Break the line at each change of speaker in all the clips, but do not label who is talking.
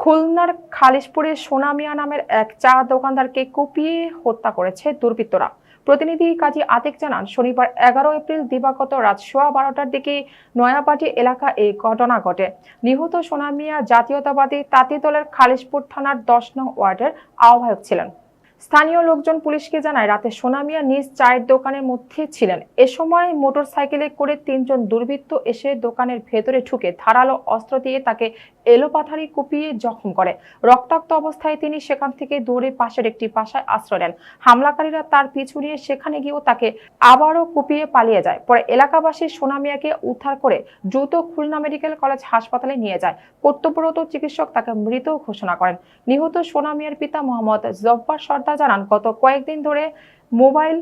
খুলনার খালিশপুরে সোনা মিয়া নামের এক চা দোকানদারকে কুপিয়ে হত্যা করেছে দুর্বৃত্তরা। প্রতিনিধি কাজী আতিক জানান, শনিবার 11 এপ্রিল দিবাগত রাত 12:15টার দিকে নয়াপাটি এলাকা এই ঘটনা ঘটে। নিহত সোনা মিয়া জাতীয়তাবাদী তাঁতি দলের খালিশপুর থানার 10 নং ওয়ার্ডের আহ্বায়ক ছিলেন। স্থানীয় লোকজন পুলিশকে জানায়, রাতে সোনা মিয়া নিজ চায়ের দোকানের মধ্যে ছিলেন। এ সময় মোটরসাইকেলে করে 3 জন দুর্বৃত্ত এসে দোকানের ভেতরে ঢুকে ধারালো অস্ত্র দিয়ে তাকে এলোপাথারি কুপিয়ে জখম করে। রক্তাক্ত অবস্থায় তিনি সেখান থেকে দৌড়ে পাশের একটি বাসায় আশ্রয় নেন। হামলাকারীরা তার পিছু নিয়ে সেখানে গিয়েও তাকে আবারও কুপিয়ে পালিয়ে যায়। পরে এলাকাবাসী সোনা মিয়াকে উদ্ধার করে দ্রুত খুলনা মেডিকেল কলেজ হাসপাতালে নিয়ে যায়। কর্তব্যরত চিকিৎসক তাকে মৃত ঘোষণা করেন। নিহত সোনা মিয়ার পিতা মোহাম্মদ জব্বার সর্দার জানান, গত কয়েকদিন ধরে মোবাইল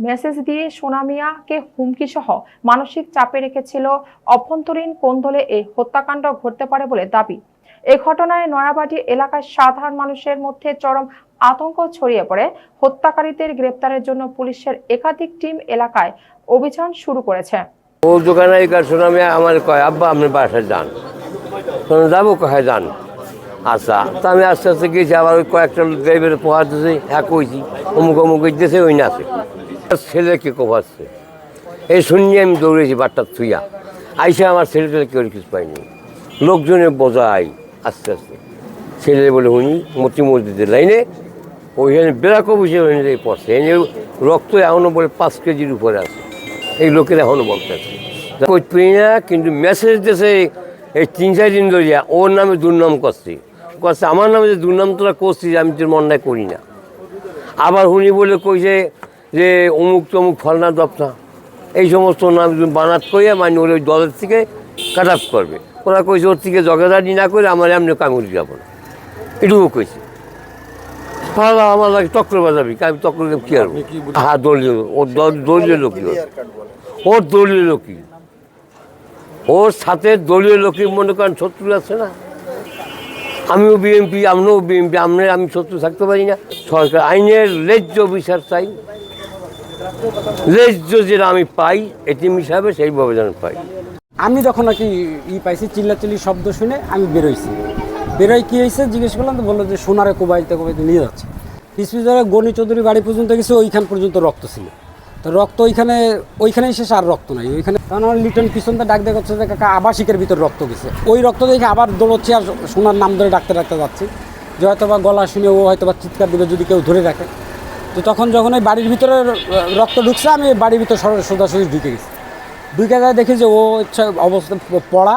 মেসেজ দিয়ে সোনা মিয়াকে হুমকি সহ মানসিক চাপে রেখেছিল। অভ্যন্তরীণ কোন্দলে এই হত্যাকাণ্ড ঘটতে পারে বলে দাবি। এ ঘটনায় নয়াবাটি এলাকার সাধারণ মানুষের মধ্যে চরম আতঙ্ক ছড়িয়ে পড়ে। হত্যাকারীদের গ্রেপ্তারের জন্য পুলিশের একাধিক টিম এলাকায় অভিযান শুরু করেছে।
ও দোকানে সোনা মিয়া আমার কয়, আব্বা আপনি বাসায় যান। যাবো, কোথায় যান? আচ্ছা, তা আমি আস্তে আস্তে গেছি। আবার ওই কয়েকটা ড্রাইভার পোহাতেছে, হ্যাঁ কইছি অমুক অমুক দিতেছে, ওই নাচে ছেলেকে কোপাচ্ছে। এই শুনিয়ে আমি দৌড়েছি বাট্টার থুইয়া আইসা, আমার ছেলেটা কেউ কিছু পাইনি। লোকজনে বোঝাই আস্তে আস্তে ছেলে বলে উনি মতি মসজিদের লাইনে ওইখানে বেড়াকো বসে পড়ছে। এনে রক্ত এখনও বলে 5 কেজির উপরে আছে। এই লোকের এখনও বলতেছে কই না, কিন্তু মেসেজ দিয়েছে এই 3-4 দিন ধরিয়া ওর নামে দুর্নাম করছে। আমার নামে যে দুর্নাম তোরা করছিস, আমি তোর মন্যায় করি না। আবার উনি বলে কইছে যে অমুক তমুক ফলনা দপ্তর এই সমস্ত নাম বানাত কইয়া মানে ওর ওই দলের থেকে কাট অফ করবে। ওরা কইছে ওর থেকে জগাদারি না করে আমার এমনি কামড়ি যাবো না, এটুকু কইছে। ভালো আমার লাগে চক্র বাজাবি, আমি চক্র কী আর হ্যাঁ দলীয়, ওর দলীয় লোকই, ওর দলীয় লোকই, ওর সাথে দলীয় লোকই মনে করেন শত্রু আছে না। আমিও বিএনপি, আমরাও বিএনপি, আমি শত্রু থাকতে পারি না। সরকার আইনের ন্যায্য বিচার চাই, ন্যায্য যেটা আমি পাই এটিম হিসাবে সেইভাবে যেন পাই।
আমি যখন নাকি পাইছি চিল্লাচিল্লি শব্দ শুনে আমি বেরোইছি। বেরোয় কী হয়েছে জিজ্ঞেস করলাম, তো বললো যে সোনারে কোবাইতে নিয়ে যাচ্ছে। পিছপিছনে গণি চৌধুরী বাড়ি পর্যন্ত গেছে, ওইখান পর্যন্ত রক্ত ছিল। তো রক্ত ওইখানেই শেষ, আর রক্ত নাই ওইখানে। কারণ আমার লিটন পিছনটা ডাক দেখা হচ্ছে যে কাকা আবাসিকের ভিতর রক্ত গেছে। ওই রক্ত দেখে আবার দৌড়চ্ছি আর সোনার নাম ধরে ডাকতে যাচ্ছি, যে হয়তো বা গলা শুনে ও হয়তো বা চিৎকার দেবে যদি কেউ ধরে রাখে। তো তখন যখন ওই বাড়ির ভিতরে রক্ত ঢুকছে, আমি বাড়ির ভিতরে সোজাসুজি ঢুকে গেছি। ঢুকে যায় দেখি যে ও হচ্ছে অবস্থা পড়া,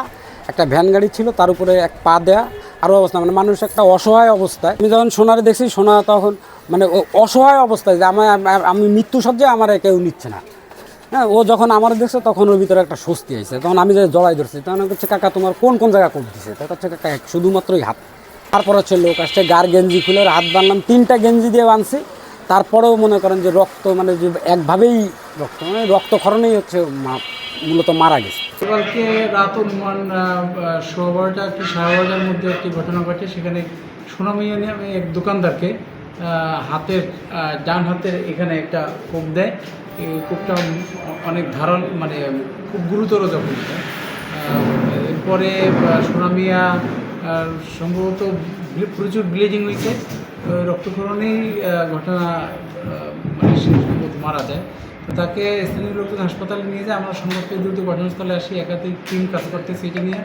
একটা ভ্যান গাড়ি ছিল, তার উপরে এক পা দেয়া আরও অবস্থা, মানে মানুষ একটা অসহায় অবস্থায়। আমি যখন সোনারে দেখছি, সোনা তখন মানে অসহায় অবস্থায়, যে আমি মৃত্যু সজ্জায় আমার কেউ নিচ্ছে না। হ্যাঁ, ও যখন আমার দেখছে তখন ওর ভিতরে একটা স্বস্তি হয়েছে। তখন আমি যে জড়াই ধরছি, তখন হচ্ছে কাকা তোমার কোন কোন জায়গা কোপ দিছে? তখন হচ্ছে কাকা শুধুমাত্রই হাত। তারপর হচ্ছে লোক আসছে, গার গেঞ্জি খুলে হাত বাঁধলাম, 3টা গেঞ্জি দিয়ে বাঁধছি। তারপরেও মনে করেন যে রক্ত, মানে যে একভাবেই রক্ত, মানে রক্তক্ষরণেই হচ্ছে মূলত মারা গেছে।
গতকালকে রাত অনুমান 12:15 কি 12:30টার মধ্যে একটি ঘটনা ঘটে। সেখানে সোনা মিয়া নামে এক দোকানদারকে হাতের ডান হাতের এখানে একটা কোপ দেয়। এই কোপটা অনেক ধারাল, মানে খুব গুরুতর জখম। এরপরে সোনা মিয়া সম্ভবত প্রচুর ব্লিডিং হয়েছে, রক্তক্ষরণেই ঘটনা মানে সম্ভবত মারা যায়। তো তাকে স্থানীয় লোকজন হাসপাতালে নিয়ে যায়। আমরা সংবাদ পেয়ে দ্রুত ঘটনাস্থলে আসি, একাধিক টিম কাজ করতেছে। এটা নিয়ে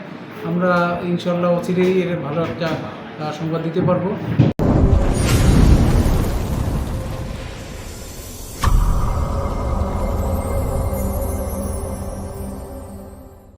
আমরা ইনশাল্লাহ অচিরেই এর ভালো একটা সংবাদ দিতে পারবো।